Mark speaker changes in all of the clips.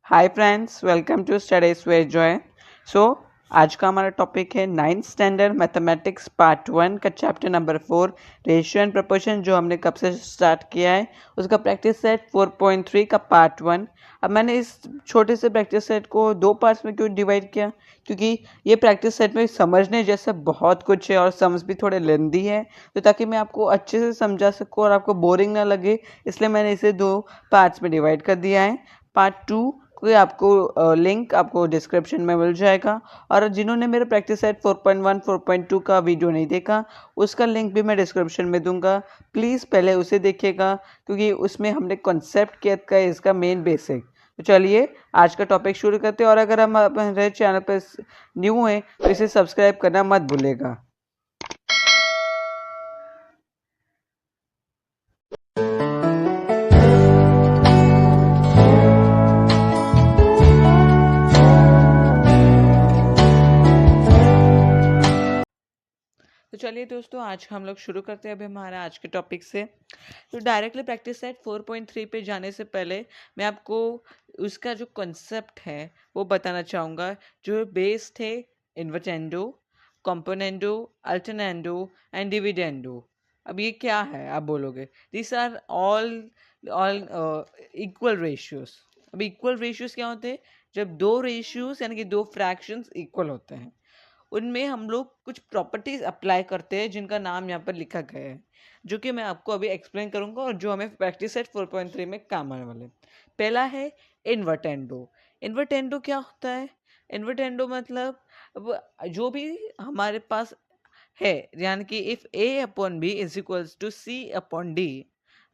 Speaker 1: Hi friends, welcome to studies with Joy. So आज का हमारा टॉपिक है 9th स्टैंडर्ड मैथमेटिक्स पार्ट 1 का chapter number 4 ratio and proportion, जो हमने कब से स्टार्ट किया है उसका प्रैक्टिस सेट 4.3 का पार्ट 1। अब मैंने इस छोटे से प्रैक्टिस सेट को दो पार्ट्स में क्यों डिवाइड किया, क्योंकि ये प्रैक्टिस सेट में समझने जैसा बहुत कुछ है और समझ भी थोड़े लेंदी है, तो ताकि मैं आपको अच्छे से समझा सकूँ और आपको बोरिंग ना लगे, इसलिए मैंने इसे दो पार्ट्स में डिवाइड कर दिया है। पार्ट 2 कोई आपको लिंक आपको डिस्क्रिप्शन में मिल जाएगा, और जिन्होंने मेरे प्रैक्टिस सेट 4.1 4.2 का वीडियो नहीं देखा उसका लिंक भी मैं डिस्क्रिप्शन में दूंगा। प्लीज़ पहले उसे देखिएगा, क्योंकि उसमें हमने कॉन्सेप्ट किया का इसका मेन बेसिक। तो चलिए आज का टॉपिक शुरू करते हैं, और अगर हम हमारे चैनल पर न्यू हैं तो इसे सब्सक्राइब करना मत भूलेगा। तो चलिए दोस्तों, आज हम लोग शुरू करते हैं अभी हमारा आज के टॉपिक से। तो डायरेक्टली प्रैक्टिस सेट 4.3 पे जाने से पहले मैं आपको उसका जो कॉन्सेप्ट है वो बताना चाहूँगा। जो बेस थे invertendo, componendo, alternendo and dividendo. अब ये क्या है आप बोलोगे, this are all all equal ratios. अब इक्वल रेशियोज क्या होते हैं? जब दो रेशियोज यानी कि दो फ्रैक्शंस इक्वल होते हैं, उनमें हम लोग कुछ प्रॉपर्टीज अप्लाई करते हैं जिनका नाम यहाँ पर लिखा गया है, जो कि मैं आपको अभी एक्सप्लेन करूंगा और जो हमें प्रैक्टिस सेट 4.3 में काम आने वाले। पहला है इन्वर्टेंडो। इन्वर्टेंडो क्या होता है? इन्वर्टेंडो मतलब जो भी हमारे पास है, यानी कि if a upon B is equals to c upon D,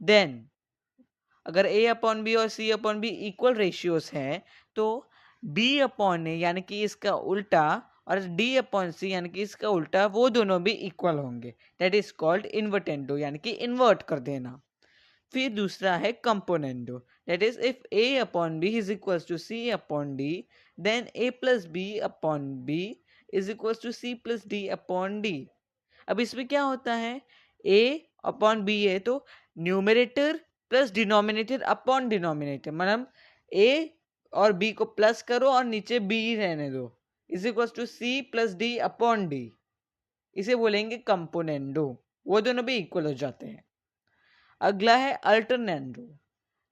Speaker 1: then अगर a अपॉन बी और c upon B equal ratios हैं, तो b अपॉन ए यानी कि इसका उल्टा और d अपॉन c यानी कि इसका उल्टा, वो दोनों भी इक्वल होंगे। दैट इज कॉल्ड इन्वर्टेंडो, यानी कि इन्वर्ट कर देना। फिर दूसरा है componendo. That is if a upon B is equals to c upon D, then a plus B upon B is equals to c plus D upon D. अब इसमें क्या होता है, a अपॉन बी है तो numerator plus denominator upon denominator, मतलब a और b को प्लस करो और नीचे b रहने दो, is equal to c plus D upon D. इसे बोलेंगे कंपोनेंडो। वो दोनों भी इक्वल हो जाते हैं। अगला है अल्टरनेंडो।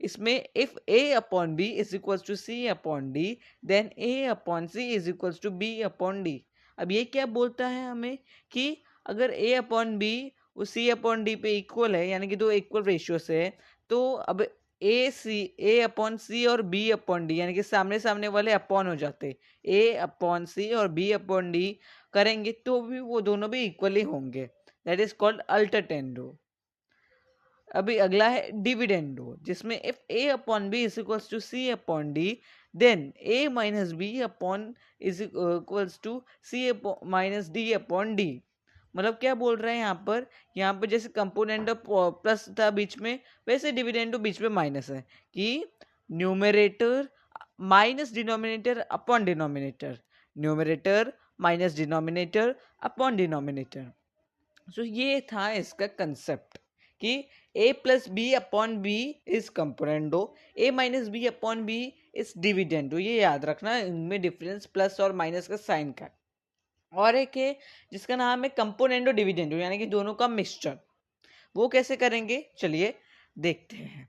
Speaker 1: इसमें if a upon B is equal to c upon D, then a upon c is equal to b upon D. अब ये क्या बोलता है हमें कि अगर a अपॉन बी उस c अपॉन डी पे इक्वल है, यानी कि दो इक्वल रेशियो से है, तो अब a अपॉन सी और b अपॉन डी यानी कि सामने सामने वाले अपॉन हो जाते, a अपॉन सी और b अपॉन डी करेंगे तो भी वो दोनों भी इक्वली होंगे। That is called alternendo. अभी अगला है डिविडेंडो, जिसमें if a upon B is equals to c upon D, then a minus b upon is equals to c minus d upon d. मतलब क्या बोल रहे हैं यहाँ पर जैसे कंपोनेंट प्लस था बीच में, वैसे डिविडेंडो बीच में माइनस है, कि numerator minus denominator upon denominator, numerator minus denominator upon denominator. So ये था इसका कंसेप्ट कि a plus B upon B is componendo, a minus b upon B is dividendo. ये याद रखना, इनमें डिफरेंस प्लस और माइनस का साइन का। और एक है जिसका नाम है कंपोनेंडो डिविडेंडो, यानी कि दोनों का मिक्सचर। वो कैसे करेंगे, चलिए देखते हैं।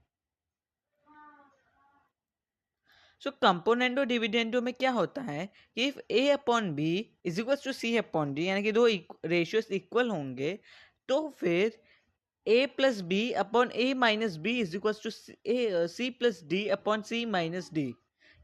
Speaker 1: सो कंपोनेंडो डिविडेंडो में क्या होता है कि if a upon B is equal to c upon d, यानी कि दो रेशियोज इक्वल होंगे, तो फिर a plus B upon a minus b is equal to c plus D upon c minus d.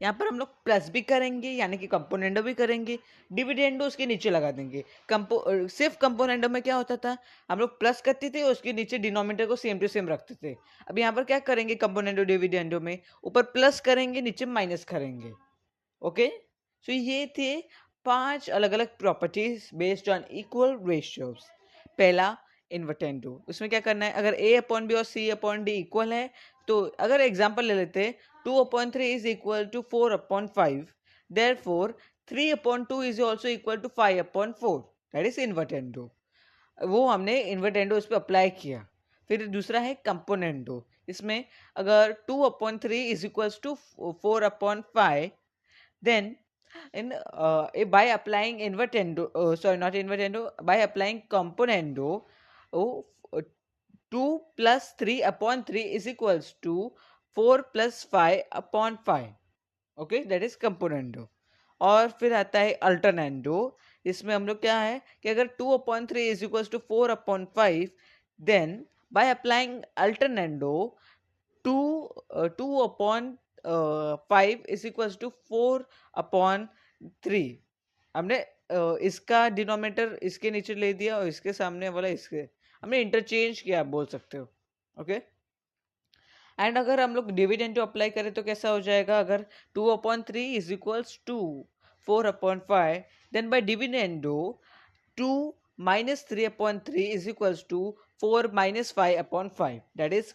Speaker 1: यहाँ पर हम लोग प्लस भी करेंगे यानी कि कंपोनेंडो भी करेंगे, डिविडेंडो उसके नीचे लगा देंगे। सिर्फ कंपोनेंडो में क्या होता था, हम लोग प्लस करते थे उसके नीचे डिनोमिनेटर को सेम टू सेम रखते थे। अब यहाँ पर क्या करेंगे, कंपोनेंडो डिविडेंडो में ऊपर प्लस करेंगे नीचे माइनस करेंगे। ओके, सो ये थे 5 अलग अलग properties based on equal ratios. पहला इन्वर्टेंडो, उसमें क्या करना है, अगर a अपॉन बी और c अपॉन डी इक्वल है, तो अगर एग्जांपल ले लेते, 2 upon 3 is equal to 4 upon 5, therefore 3 upon 2 is also equal to 5 upon 4, that is invertendo. वो हमने इन्वर्टेंडो उस पर अप्लाई किया। फिर दूसरा है कंपोनेंडो, इसमें अगर 2/3 is equals to 4/5, then in by applying invertendo, sorry not invertendo, by applying componendo, oh, 2 plus 3/3 is equals to 4 plus 5/5. Okay, that is componendo. और फिर आता है अल्टरनेंडो. इसमें हम लोग क्या है कि अगर 2/3 is equals to 4/5, then by applying alternendo 2/5 is equals to 4/3. हमने इसका डिनोमिनेटर इसके नीचे ले दिया और इसके सामने वाला इसके, हमने इंटरचेंज किया, आप बोल सकते हो. ओके. एंड अगर हम लोग डिविडेंड अप्लाई करें तो कैसा हो जाएगा, अगर 2/3 is equals to 4/5, then by dividendo 2 minus 3/3 is equals to 4 minus 5/5, that is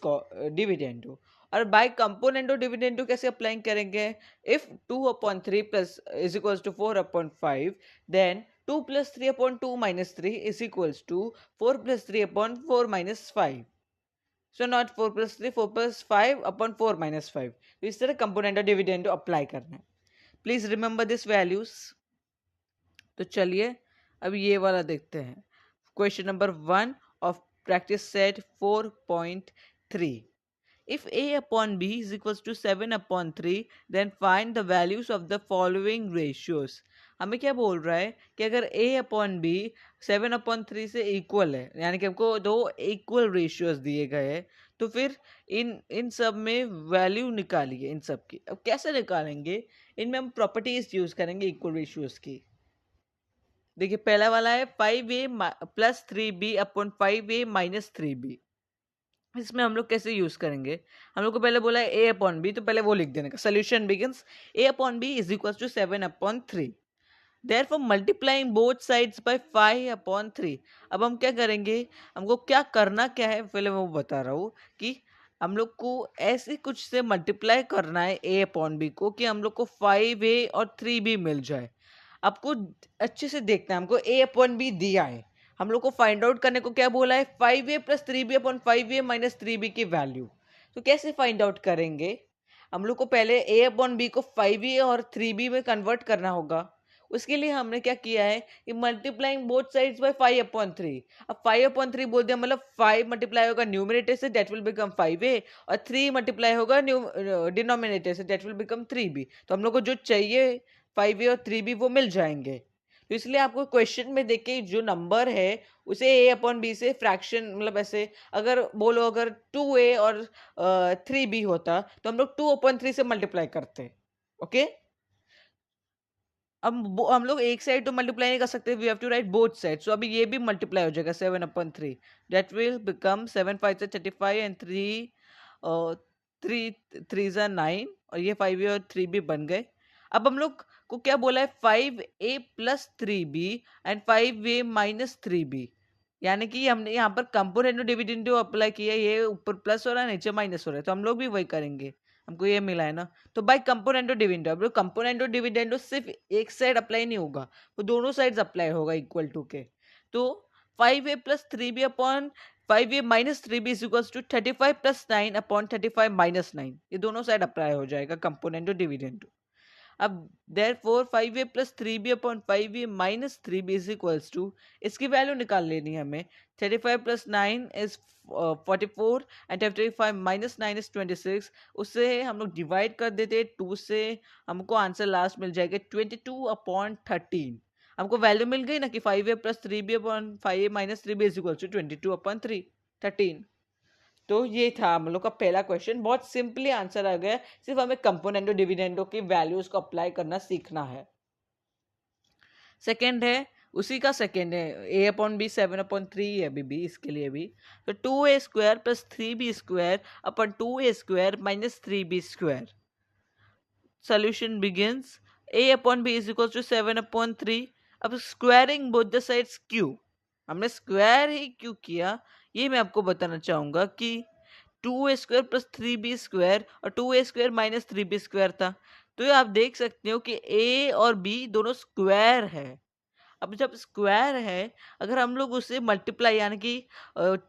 Speaker 1: dividendo. और बाय कंपोनेंडो डिविडेंडो कैसे अप्लाई करेंगे, if 2/3 plus is equals to 4/5, then 2 plus 3/2 minus 3 is equals to 4 plus 3/4 minus 5. So not 4 plus 3, 4 plus 5/4 minus 5. तो इस तरह component dividend apply करना है. Please remember this values. तो चलिए अब ये वाला देखते हैं. Question number 1 of practice set 4.3. If a/b is equals to 7/3, then find the values of the following ratios. हमें क्या बोल रहा है कि अगर a/b 7/3 से इक्वल है, यानी कि हमको दो इक्वल रेशियोज दिए गए हैं, तो फिर इन सब में वैल्यू निकालिए इन सब की. अब कैसे निकालेंगे, इनमें हम प्रॉपर्टीज यूज करेंगे इक्वल रेशियोज की. देखिए पहला वाला है 5a plus 3b upon 5a minus 3b. इसमें हम लोग कैसे यूज करेंगे, हम लोग को पहले बोला है a/b, तो पहले वो लिख देने का. Solution begins a/b is equals to 7/3. Therefore multiplying both sides by 5/3. अब हम क्या करेंगे, हमको क्या करना क्या है, पहले मैं वो बता रहा हूँ कि हम लोग को ऐसे कुछ से मल्टीप्लाई करना है a/b को कि हम लोग को 5a और 3b मिल जाए. आपको अच्छे से देखना है, हमको a/b दिया है, हम लोग को फाइंड आउट करने को क्या बोला है, 5a plus 3b upon 5a minus 3b की वैल्यू. तो कैसे फाइंड आउट करेंगे, हम लोग को पहले a/b को 5a और 3b में कन्वर्ट करना होगा. उसके लिए हमने क्या किया है कि मल्टीप्लाइंग बोथ साइड्स बाय 5/3. अब 5/3 बोल दिया मतलब 5 मल्टीप्लाई होगा न्यूमरेटर से, दैट विल बिकम 5a, और 3 मल्टीप्लाई होगा डिनोमिनेटर से, दैट विल बिकम 3b. तो हम लोग को जो चाहिए 5a और 3b वो मिल जाएंगे. तो इसलिए आपको क्वेश्चन में देख के जो नंबर है उसे a/b से फ्रैक्शन, मतलब ऐसे अगर बोलो अगर 2a और 3b होता तो हम लोग 2/3 से मल्टीप्लाई करते. ओके. अब हम लोग एक साइड तो मल्टीप्लाई नहीं कर सकते, we have to write both side. So अभी ये भी मल्टीप्लाई हो जाएगा 7/3, दैट विल बिकम 7 5 से 35 एंड 3 9, और ये 5a और 3b बन गए. अब हम लोग को क्या बोला है, 5a plus 3b and 5a minus 3b, यानी कि हमने यहाँ पर कंपोनेंट डिविडेंडो अप्लाई किया, ये ऊपर प्लस हो रहा है नीचे माइनस हो रहा है, तो हम लोग भी वही करेंगे, हमको ये मिला है ना. तो बाय कंपोनेंटो डिविडेंडो, अब कंपोनेंटो डिविडेंडो सिर्फ एक साइड अप्लाई नहीं होगा, वो दोनों साइड्स अप्लाई होगा इक्वल टू के. तो 5a plus 3b upon 5a minus 3b is equals to 35 plus 9 upon 35 minus 9. ये दोनों साइड अप्लाई हो जाएगा कंपोनेंटो डिविडेंडो. अब therefore 5a plus 3b upon 5a minus 3b is equals to, इसकी value निकाल लेनी है हमें. 35 plus 9 is 44 and 35 minus 9 is 26. उससे हम लोग डिवाइड कर देते 2 से, हमको आंसर लास्ट मिल जाएगा 22/13. हमको वैल्यू मिल गई ना कि 5a plus 3b upon 5a minus 3b is equals to 22/13. तो ये था हम लोग का पहला क्वेश्चन. बहुत सिंपली आंसर आ गया, सिर्फ हमें कंपोनेंटो डिविडेंडो की वैल्यूज को अप्लाई करना सीखना है. सेकंड है, उसी का सेकंड है, a/b 7/3 है अभी भी इसके लिए भी. तो 2a² plus 3b² upon 2a² minus 3b². solution begins a/b is equals to 7/3. अब स्क्वायरिंग बोथ द साइड्स क्यों, हमने स्क्वायर ही क्यों किया ये मैं आपको बताना चाहूंगा कि 2a² plus 3b² और 2a² minus 3b² था. तो ये आप देख सकते हो कि a और b दोनों स्क्वायर है. अब जब स्क्वायर है, अगर हम लोग उसे मल्टीप्लाई यानी कि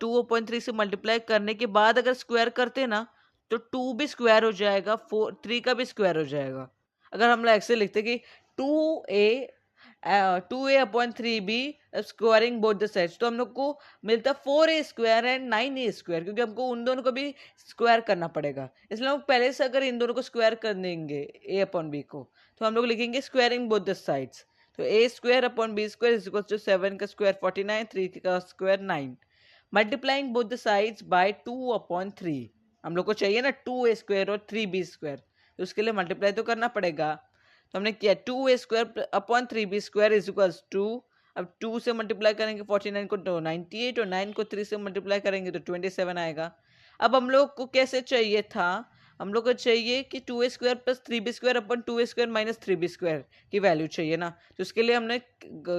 Speaker 1: 2/3 से मल्टीप्लाई करने के बाद अगर स्क्वायर करते ना, तो 2 भी स्क्वायर हो जाएगा, 3 का भी स्क्वायर हो जाएगा। अगर हम लोग ऐसे लिखते कि 2a/3b squaring both the sides, तो हम लोग को मिलता 4a² एंड 9a², क्योंकि हमको उन दोनों को भी स्क्वायर करना पड़ेगा। इसलिए हम पहले से अगर इन दोनों को स्क्वायर कर देंगे a/b को, तो हम लोग लिखेंगे स्क्वायरिंग बोथ द साइड्स। तो a²/b² इज इक्वल टू 7 का स्क्वायर 49, 3 का square 9, multiplying both the sides bye 2/3। हम लोग को चाहिए ना 2a² और 3b², तो उसके लिए मल्टीप्लाई तो करना पड़ेगा। तो हमने किया 2a²/3b² इज इक्वल्स टू, अब 2 से मल्टीप्लाई करेंगे 49 को तो 98, और 9 को 3 से मल्टीप्लाई करेंगे तो 27 आएगा। अब हम लोग को कैसे चाहिए था, हम लोग को चाहिए कि 2a²+3b² माइनस 3b² की वैल्यू चाहिए ना, तो उसके लिए हमने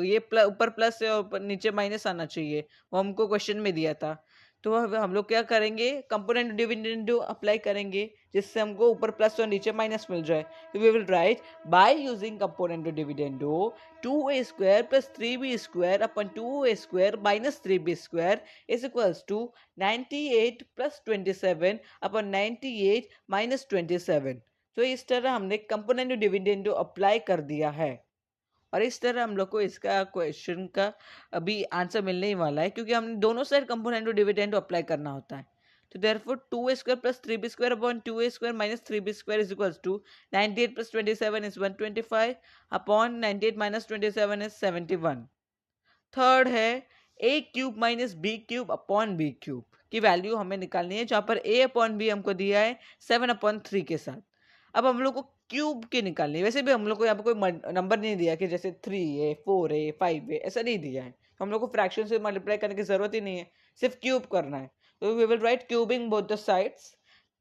Speaker 1: ये ऊपर प्लस है और नीचे माइनस आना चाहिए, वो हमको क्वेश्चन में दिया था। तो हम लोग क्या करेंगे, कंपोनेंट डिविडेंडो अप्लाई करेंगे, जिससे हमको ऊपर प्लस और नीचे माइनस मिल जाए। तो we will write by using component dividendo 2a²+3b² 2a² -3b² is equals to 98 + 27 98 - 27। तो इस तरह हमने कंपोनेंट डिविडेंडो अप्लाई कर दिया है, और इस तरह हम लोग को इसका क्वेश्चन का अभी आंसर मिलने ही वाला है, क्योंकि हमने दोनों साइड कंपोनेंट डिविडेंड अप्लाई करना होता है। तो therefore 2a² + 3b² upon 2a² - 3b² is equals to 98 + 27 is 125 upon 98 - 27 is 71। Third है a³ - b³ अपॉन b³ की वैल्यू हमें निकालनी है, जहां पर a/b हमको दिया है 7/3 के साथ। अब हम लोग को क्यूब की निकालनी है। वैसे भी हम लोग को यहाँ पे कोई नंबर नहीं दिया कि जैसे 3a 4a 5a ऐसा नहीं दिया है, हम लोग को फ्रैक्शन से मल्टीप्लाई करने की जरूरत ही नहीं है, सिर्फ क्यूब करना है। तो we will write cubing both the sides,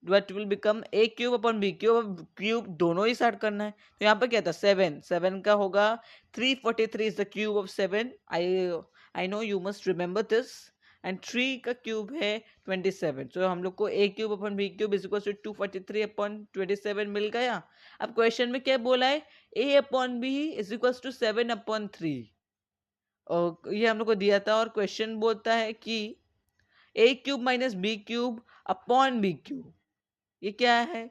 Speaker 1: what will become a³ upon b³। अब क्यूब दोनों ही साइड करना है, तो यहाँ पर क्या था 7 का होगा 343 is the cube of 7। I know you must remember this. And 3 का क्यूब है 27, तो हम लोग को a³ upon b³ is equal to 243 upon 27 मिल गया। अब क्वेश्चन में क्या बोला है, a/b इज इक्वल टू 7/3, और ये हम लोग को दिया था, और क्वेश्चन बोलता है कि a³ - b³ अपॉन b³, ये क्या है,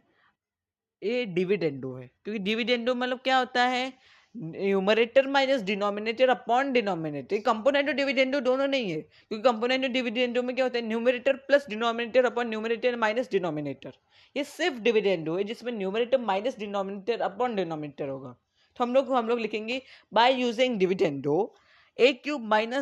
Speaker 1: ये डिविडेंडो है। क्योंकि डिविडेंडो मतलब क्या होता है, numerator minus denominator upon denominator. Component और डिविडेंडो दोनों नहीं है, क्योंकि कंपोनेंट और डिविडेंडो में क्या होता है, numerator plus denominator upon numerator minus denominator. ये सिर्फ डिविडेंडो है जिसमें numerator minus denominator upon denominator होगा। तो हम लोग लिखेंगे by using dividendo a³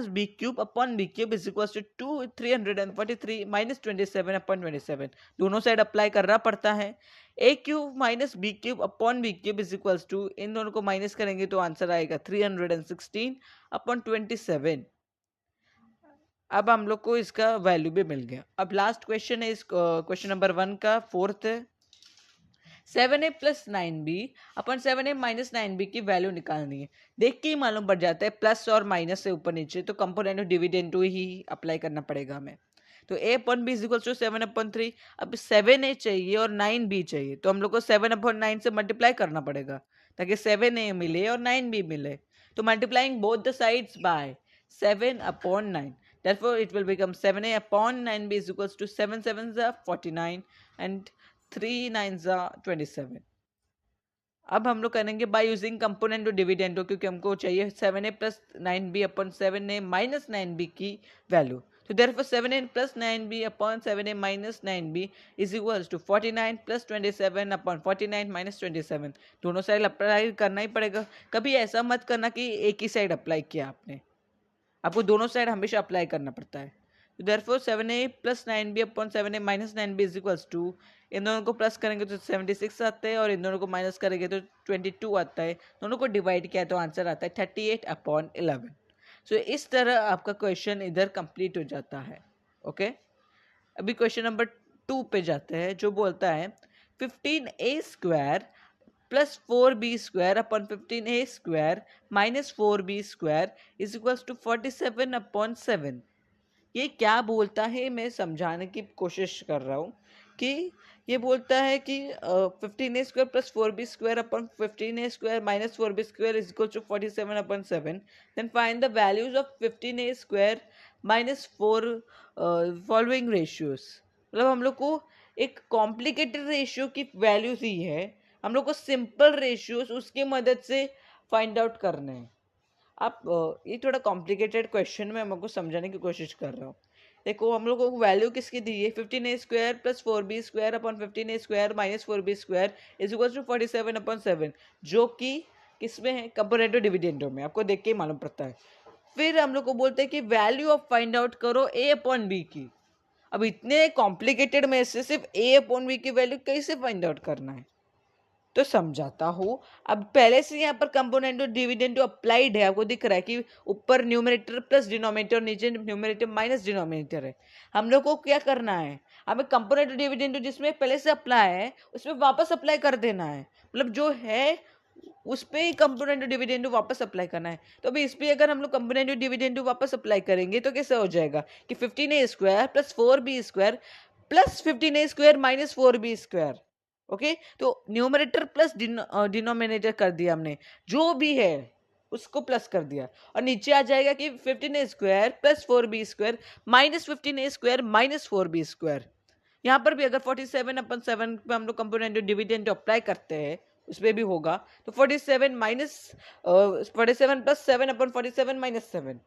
Speaker 1: - b³ upon b³ is equal to 343 - 27 upon 27। दोनों साइड अप्लाई करना पड़ता है। a³ - b³ upon b³ is equal to, इन दोनों को माइनस करेंगे तो आंसर आएगा 316 अपॉन 27। अब हम लोग को इसका वैल्यू भी मिल गया। अब लास्ट क्वेश्चन है, इस क्वेश्चन नंबर 1 का फोर्थ है, 7a + 9b अपन 7a - 9b की वैल्यू निकालनी है। देख के ही मालूम पड़ जाता है, प्लस और माइनस से ऊपर नीचे, तो component of dividendo he apply करना पड़ेगा हमें। तो a/b इज इक्वल टू 7/3। अब 7a चाहिए और 9b चाहिए, तो हम लोग को 7/9 से मल्टीप्लाई करना पड़ेगा, ताकि 7a मिले और 9b मिले। तो multiplying both the sides bye 7/9, therefore it will become 7a/9b is equals to 7 7s are 49 and 3 9s are 27। अब हम लोग करेंगे by using component to dividendo, क्योंकि हमको चाहिए 7a + 9b upon 7a - 9b की वैल्यू। तो therefore 7a + 9b upon 7a - 9b is equals to 49 + 27 upon 49 - 27। दोनों साइड अप्लाई करना ही पड़ेगा। कभी ऐसा मत करना कि एक ही साइड अप्लाई किया आपने, आपको दोनों साइड हमेशा अप्लाई करना पड़ता है। तो therefore 7a + 9b upon 7a - 9b is equals to, इन दोनों को प्लस करेंगे तो 76 आता है, और इन दोनों को माइनस करेंगे तो 22 आता है। दोनों को डिवाइड किया तो आंसर आता है 38/11। सो इस तरह आपका क्वेश्चन इधर कंप्लीट हो जाता है। ओके, अभी क्वेश्चन नंबर 2 पे जाते हैं, जो बोलता है 15a² + 4b² upon 15a² - 4b² is equals to 47/7। ये क्या बोलता है, मैं समझाने की कोशिश कर रहा हूँ कि ये बोलता है कि 15a² plus 4b² upon 15a² minus 4b² is equal to 47/7. Then find the values of 15a² minus 4 following ratios. मतलब हम लोग को एक कॉम्प्लिकेटेड रेशियो की वैल्यू दी है, हम लोग को सिंपल रेशियोज उसकी मदद से फाइंड आउट करने हैं. आप ये थोड़ा कॉम्प्लिकेटेड क्वेश्चन में हम लोग को समझाने की कोशिश कर रहा हूँ. देखो हम लोग को वैल्यू किसकी दी है, 15a² plus 4b² upon 15a² minus 4b² is equal to 47/7, जो कि किसमें है, कंपोनेंटो डिविडेंडो में. आपको देख के ही मालूम पड़ता है. फिर हम लोग को बोलते हैं कि वैल्यू ऑफ फाइंड आउट करो a अपॉन b की. अब इतने कॉम्प्लिकेटेड में से सिर्फ a अपॉन b की वैल्यू कैसे फाइंड आउट करना है, तो समझाता हूँ. अब पहले से यहाँ पर कंपोनेंट डिविडेंड अप्लाइड है, आपको दिख रहा है कि ऊपर न्यूमरेटर प्लस डिनोमिनेटर, नीचे न्यूमरेटर माइनस डिनोमिनेटर है. हम लोग को क्या करना है, हमें कंपोनेंट डिविडेंड जिसमें पहले से अप्लाई है उसमें वापस अप्लाई कर देना है. मतलब जो है उस पर ही कंपोनेंट डिविडेंड वापस अप्लाई करना है. तो अभी इस पर अगर हम लोग कंपोनेंट डिविडेंड वापस अप्लाई करेंगे तो कैसे हो जाएगा कि 15a² plus 4b² plus 15a² minus 4b². Okay, तो न्यूमरेटर प्लस डिनोमिनेटर कर दिया हमने, जो भी है उसको प्लस कर दिया, और नीचे आ जाएगा कि 15a² plus 4b² minus 15a² minus 4b². यहाँ पर भी अगर 47/7 पे हम लोग कंपोनेंट डिविडेंड अप्लाई करते हैं उस पर भी होगा, तो 47 माइनस 47 प्लस 7/47 माइनस 7.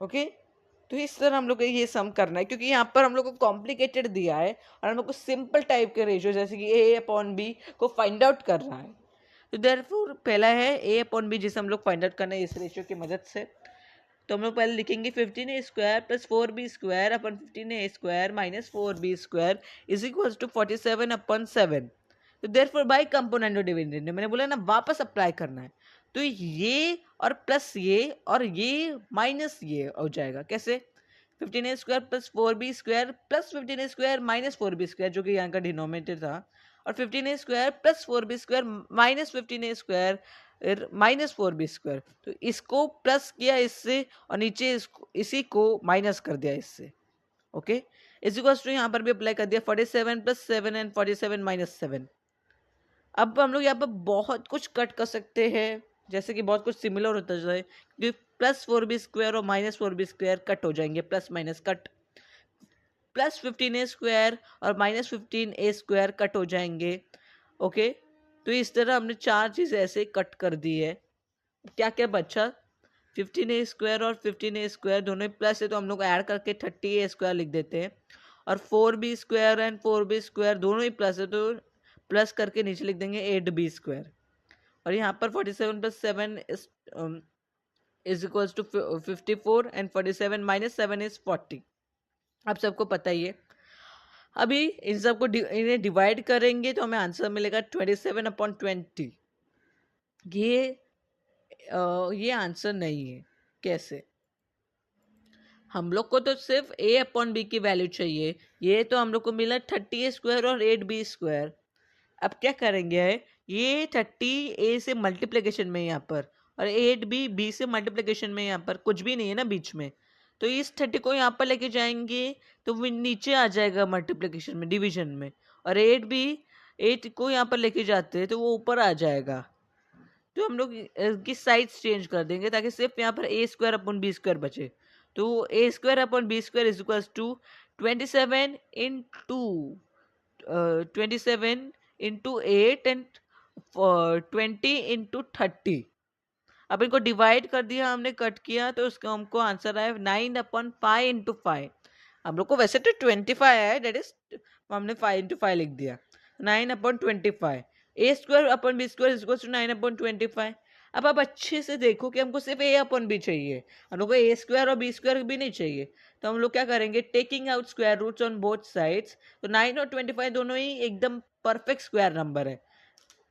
Speaker 1: ओके, तो इस तरह हम लोग को ये सम करना है, क्योंकि यहाँ पर हम लोग को कॉम्प्लिकेटेड दिया है और हम लोग को सिंपल टाइप के रेशियो जैसे कि a अपॉन b को फाइंड आउट करना है. तो देयरफॉर पहला है a अपॉन b जिसे हम लोग फाइंड आउट करना है इस रेशियो की मदद से. तो हम लोग पहले लिखेंगे 15a² plus 4b² upon 15a² minus 4b² is equal to 47/7. तो देयरफॉर बाय कंपोनेंट डिविडेंड मैंने बोला ना वापस अप्लाई करना है, तो ये और प्लस ये और ये माइनस ये हो जाएगा. कैसे, 15a² plus 4b² plus 15a² minus 4b² जो कि यहाँ का डिनोमिनेटर था, और 15a² plus 4b² minus 15a² minus 4b². तो इसको प्लस किया इससे और नीचे इसी को माइनस कर दिया इससे. ओके, इस इक्वल्स टू यहाँ पर भी अप्लाई कर दिया 47 प्लस 7 एंड 47 माइनस 7. अब हम लोग यहाँ पर बहुत कुछ कट कर सकते हैं, जैसे कि बहुत कुछ सिमिलर होता है, क्योंकि प्लस 4b² और माइनस 4b² कट हो जाएंगे, plus minus cut. Plus 15a² और माइनस 15a² कट हो जाएंगे. ओके, तो इस तरह हमने चार चीज़ ऐसे कट कर दी है. क्या क्या बचा, 15a² और 15a² दोनों प्लस है तो हम लोग ऐड करके 30a² लिख देते हैं, और 4b² एंड 4b² दोनों ही प्लस है तो प्लस करके नीचे लिख देंगे 8b². और यहाँ पर 47 plus 7 is equals to 54 and 47 minus 7 is 40. आप सबको पता ही है. अभी इन सबको इन्हें डिवाइड करेंगे तो हमें आंसर मिलेगा 27/20. ये आंसर नहीं है. कैसे, हम लोग को तो सिर्फ a अपॉन b की वैल्यू चाहिए, ये तो हम लोग को मिला 30a² और 8b². अब क्या करेंगे, ये 30 a से मल्टीप्लिकेशन में यहाँ पर और 8b b से मल्टीप्लिकेशन में यहाँ पर कुछ भी नहीं है ना बीच में, तो इस 30 को यहाँ पर लेके जाएंगे तो वो नीचे आ जाएगा मल्टीप्लिकेशन में, डिवीजन में, और 8 को यहाँ पर लेके जाते हैं तो वो ऊपर आ जाएगा. तो हम लोग की साइड्स चेंज कर देंगे ताकि सिर्फ यहाँ पर a² अपॉन b² बचे. तो a² upon b² is equal to 27 into 8 and 20 into 30. अब इनको डिवाइड कर दिया हमने, कट किया, तो उसका हमको आंसर आया 9/5 इंटू 5. हम लोग को वैसे तो 25 है, डेट इज हमने 5 इंटू 5 लिख दिया. 9/25. a² upon b² is equal to 9/25. अब आप अच्छे से देखो कि हमको सिर्फ a अपॉन b चाहिए, हम लोग को a² और b² भी नहीं चाहिए. तो हम लोग क्या करेंगे, taking out square roots on both sides. तो 9 और 25 दोनों ही एकदम परफेक्ट स्क्वायर नंबर है.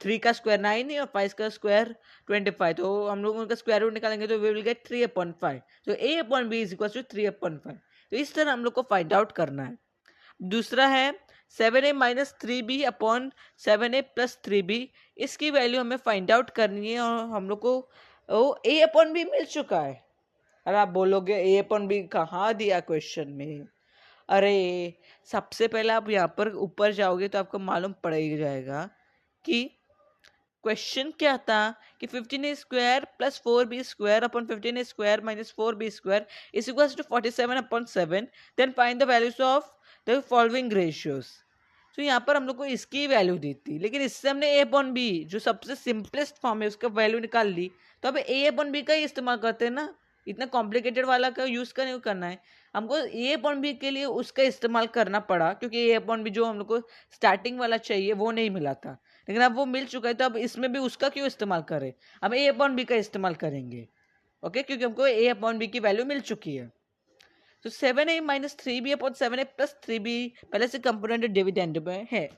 Speaker 1: 3 का स्क्वायर 9 है और 5 का स्क्वायर 25. तो हम लोग उनका स्क्वायर रूट निकालेंगे तो वी विल गेट 3/5. तो a upon b is equal to 3/5. तो इस तरह हम लोग को फाइंड आउट करना है. दूसरा है 7a minus 3b upon 7a plus 3b. इसकी वैल्यू हमें फाइंड आउट करनी है, और हम लोग को a अपॉन b मिल चुका है. अरे आप बोलोगे a अपॉन b कहाँ दिया क्वेश्चन में, अरे सबसे पहले आप यहाँ पर ऊपर जाओगे तो आपको मालूम पड़ ही जाएगा कि क्वेश्चन क्या था कि 15a² + 4b² upon 15a² - 4b² is equals to 47/7। Then find the values of the following ratios. तो यहाँ पर हम लोग को इसकी वैल्यू दी थी, लेकिन इससे हमने a/b जो सबसे सिंपलेस्ट फॉर्म है उसका वैल्यू निकाल ली, तो अब a/b का ही इस्तेमाल करते हैं ना, इतना कॉम्प्लिकेटेड वाला का यूज का नहीं करना है हमको। a/b के लिए उसका इस्तेमाल करना पड़ा क्योंकि a/b जो हम लोग को स्टार्टिंग वाला चाहिए वो नहीं मिला था, लेकिन अब वो मिल चुका है, तो अब इसमें भी उसका क्यों इस्तेमाल करें, हम a/b का इस्तेमाल करेंगे। ओके, क्योंकि हमको a/b की वैल्यू मिल चुकी है। तो 7a - 3b upon 7a + 3b पहले से कंपोनेंट डिविडेंड में है।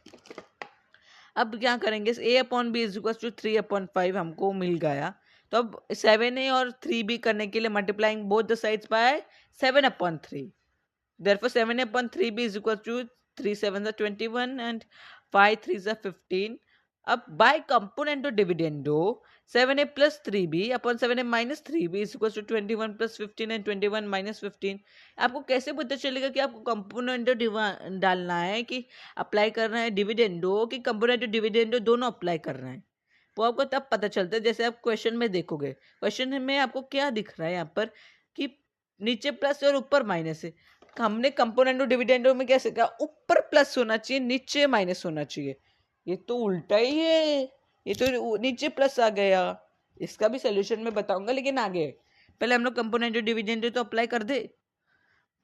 Speaker 1: अब क्या करेंगे, a/b इज इक्वल टू 3/5 हमको मिल गया, तो अब 7a और 3b करने के लिए multiplying both the sides bye 7/3। Therefore 7/3b is equal to 3 7s are 21 and 5 3s are 15. अब by componendo dividendo 7a plus 3b upon 7a minus 3b is equal to 21 plus 15 and 21 minus 15। आपको कैसे पता चलेगा कि आपको कंपोनेंटो डालना है कि अप्लाई करना है डिविडेंडो कि कंपोनेंटो डिविडेंडो दोनों अप्लाई करना है? वो आपको तब पता चलता है जैसे आप क्वेश्चन में देखोगे। क्वेश्चन में आपको क्या दिख रहा है यहाँ पर कि नीचे प्लस और ऊपर माइनस है। हमने कंपोनेंटो डिविडेंडो में क्या सीखा, ऊपर प्लस होना चाहिए नीचे माइनस होना चाहिए। ये तो उल्टा ही है, ये तो नीचे प्लस आ गया। इसका भी सोल्यूशन मैं बताऊंगा, लेकिन आगे पहले हम लोग कंपोनेंटो डिविडेंडो तो अप्लाई कर दे।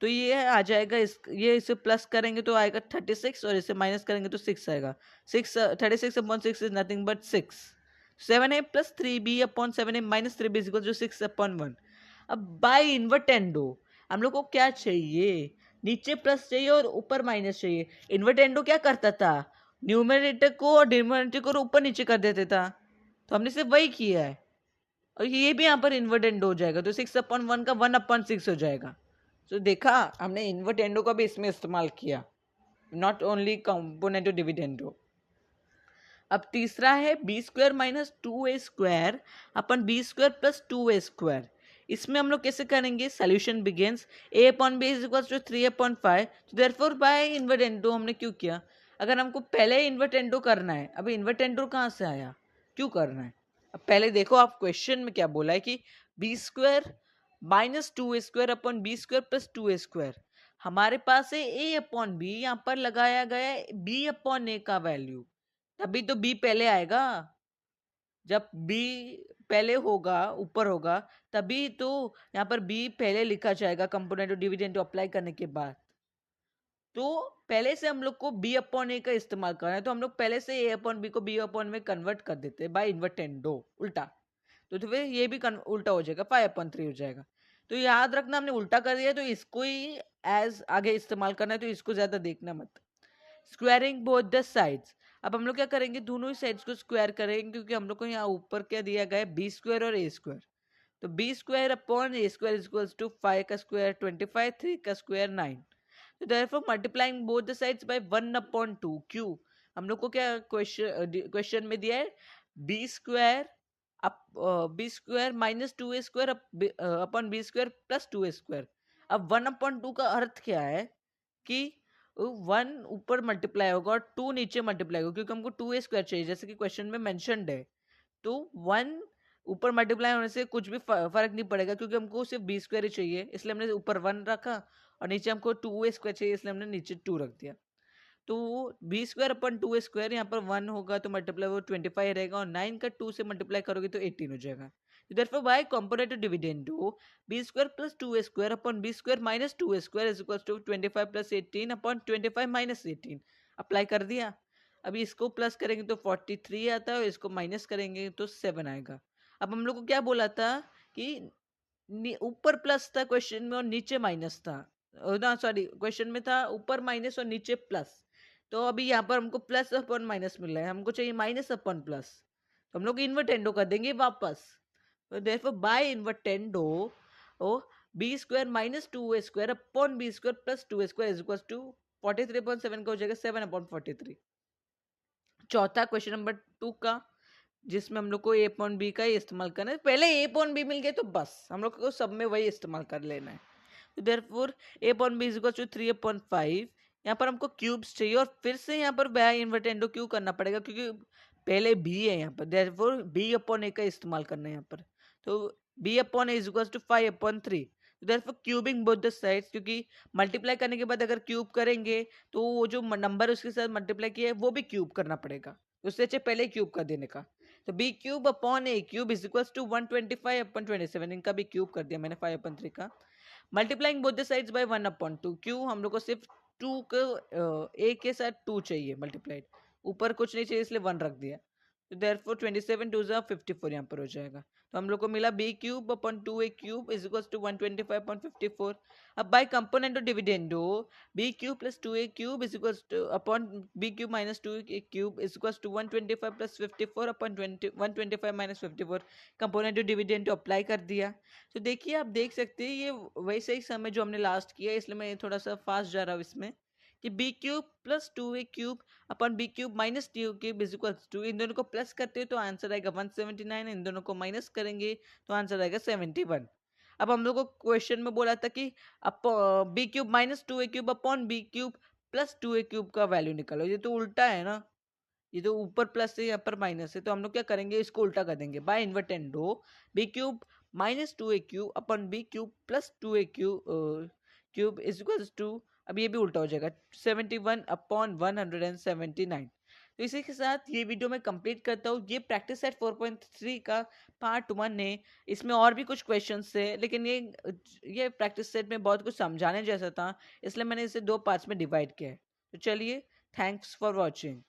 Speaker 1: तो ये आ जाएगा, ये इसे प्लस करेंगे तो आएगा 36 और इसे माइनस करेंगे तो 6 आएगा। 36/6 is nothing but 6। 7a + 3b upon 7a - 3b is equal to 6/1। अब बाय इन्वर्टेंडो हम लोग को क्या चाहिए, नीचे प्लस चाहिए और ऊपर माइनस चाहिए। इन्वर्टेंडो क्या करता था, न्यूमरेटर को और डिनोमिनेटर को ऊपर नीचे कर देता था, तो हमने सिर्फ वही किया है। और ये भी यहाँ पर इन्वर्टेंडो हो जाएगा, तो 6/1 का 1/6 हो जाएगा। तो देखा, हमने इन्वर्टेंडो का भी इसमें इस्तेमाल किया, नॉट ओनली कंपोनेंटो डिविडेंडो। अब तीसरा है b² - 2a² अपन b² + 2a²। इसमें हम लोग कैसे करेंगे, solution begins a/b is equal to 3/5। तो देयरफॉर बाय इन्वर्टेंडो हमने क्यों किया, अगर हमको पहले इन्वर्टेंडो करना है, अभी इन्वर्टेंडो कहाँ से आया, क्यों करना है। अब पहले देखो आप क्वेश्चन में क्या बोला है कि b² - 2a² अपन b² + 2a²। हमारे पास है a/b, यहाँ पर लगाया गया है b/a का वैल्यू, तभी तो b पहले आएगा। जब b पहले होगा, ऊपर होगा, तभी तो यहाँ पर b पहले लिखा जाएगा कंपोनेंट डिविडेंड अप्लाई करने के बाद। तो पहले से हम लोग को b/a का इस्तेमाल करना है, तो हम लोग पहले से a/b को b/a में कन्वर्ट कर देते हैं बाय इन्वर्टेंडो, उल्टा। तो फिर ये भी उल्टा हो जाएगा, 5/3 हो जाएगा। तो याद रखना हमने उल्टा कर दिया, तो इसको ही एज आगे इस्तेमाल करना है, तो इसको ज्यादा देखना मत। स्क्वायरिंग बोथ द साइड्स, अब हम लोग क्या करेंगे, दोनों ही साइड्स को स्क्वायर करेंगे, क्योंकि हम लोग को यहाँ ऊपर क्या दिया गया है, b² और a²। तो b² upon a² is equals to 5 का स्क्वायर 25, 3 का स्क्वायर 9। तो therefore multiplying both the sides by 1/2। क्यों, हम लोग को क्या क्वेश्चन में दिया है, b² - 2a² upon b² + 2a²। अब 1/2 का अर्थ क्या है कि 1 ऊपर मल्टीप्लाई होगा और 2 नीचे मल्टीप्लाई होगा, क्योंकि हमको 2a² चाहिए जैसे कि क्वेश्चन में मेंशन्ड है। तो 1 ऊपर मल्टीप्लाई होने से कुछ भी फर्क नहीं पड़ेगा, क्योंकि हमको सिर्फ b² ही चाहिए, इसलिए हमने ऊपर 1 रखा, और नीचे हमको 2a² चाहिए, इसलिए हमने नीचे 2 रख दिया। तो b² अपन 2a², यहाँ पर 1 होगा तो मल्टीप्लाई वो 25 रहेगा, और 9 का 2 से मल्टीप्लाई करोगे तो 18 हो जाएगा। therefore by comparative dividendo b² + 2a² upon b² - 2a² is equals to 25 + 18 upon 25 - 18। Apply कर दिया। अभी इसको प्लस करेंगे तो 43 आता है, और इसको माइनस करेंगे तो 7 आएगा। अब हम लोग को क्या बोला था कि ऊपर प्लस था क्वेश्चन में और नीचे माइनस था, ना सॉरी, क्वेश्चन में था ऊपर माइनस और नीचे प्लस। तो अभी यहाँ पर हमको प्लस अपन माइनस मिल रहा है, हमको चाहिए माइनस अपन प्लस, तो हम लोग इन्वर्टेंडो कर देंगे वापस। तो therefore by invertendo b² - 2a² upon b² + 2a² is equals to 43.7 का हो जाएगा 7/43। चौथा क्वेश्चन नंबर 2 का, जिसमें हम लोग को a/b का ही इस्तेमाल करना है। पहले a/b मिल गए तो बस हम लोग को सब में वही इस्तेमाल कर लेना है। Therefore a upon b is equal to 3/5। यहाँ पर हमको क्यूब्स चाहिए और फिर से यहाँ पर बाय इन्वर्टेंडो क्यों करना पड़ेगा, क्योंकि पहले b है यहाँ पर, देयरफॉर b अपॉन a का इस्तेमाल करना है यहाँ पर। तो b upon a is equal to 5/3। Therefore cubing both the sides, क्योंकि मल्टीप्लाई करने के बाद अगर क्यूब करेंगे तो वो जो नंबर उसके साथ मल्टीप्लाई किया है वो भी क्यूब करना पड़ेगा, उससे अच्छे पहले क्यूब कर देने का। तो b cube upon a cube is equal to 125/27। इनका भी क्यूब कर दिया मैंने 5/3 का। Multiplying both the sides by 1/2। क्यों, हम लोग को सिर्फ 2 को a के साथ 2 चाहिए मल्टीप्लाइड, ऊपर कुछ नहीं चाहिए इसलिए 1 रख दिया। तो देयरफॉर 27 2 जा 54 यहाँ पर हो जाएगा। तो हम लोग को मिला b cube upon 2a cube is equal to 125/54। अब by component dividendo b cube plus 2a cube is equal to upon b cube minus 2a cube is equal to 125 plus 54 upon 125 minus 54। Component dividendo apply कर दिया। तो देखिए आप देख सकते हैं ये वैसे ही समय जो हमने लास्ट किया, इसलिए मैं थोड़ा सा फास्ट जा रहा हूँ इसमें, कि b cube plus 2a cube upon b cube minus t cube is equal to, इन दोनों को प्लस करते हैं तो आंसर आएगा 179, इन दोनों को माइनस करेंगे तो आंसर आएगा 71। अब हम लोग को क्वेश्चन में बोला था कि b cube minus 2a cube upon b cube plus 2a cube का वैल्यू निकालो। ये तो उल्टा है ना, ये तो ऊपर प्लस है यहाँ पर माइनस है, तो हम लोग क्या करेंगे, इसको उल्टा कर देंगे। By invertendo b cube minus 2a cube upon b cube plus 2a cube is equal to, अब ये भी उल्टा हो जाएगा, 71/179। तो इसी के साथ ये वीडियो मैं कंप्लीट करता हूँ। ये प्रैक्टिस सेट 4.3 का पार्ट 1 है। इसमें और भी कुछ क्वेश्चंस थे, लेकिन ये प्रैक्टिस सेट में बहुत कुछ समझाने जैसा था, इसलिए मैंने इसे 2 पार्ट्स में डिवाइड किया है। तो चलिए, थैंक्स फॉर वॉचिंग।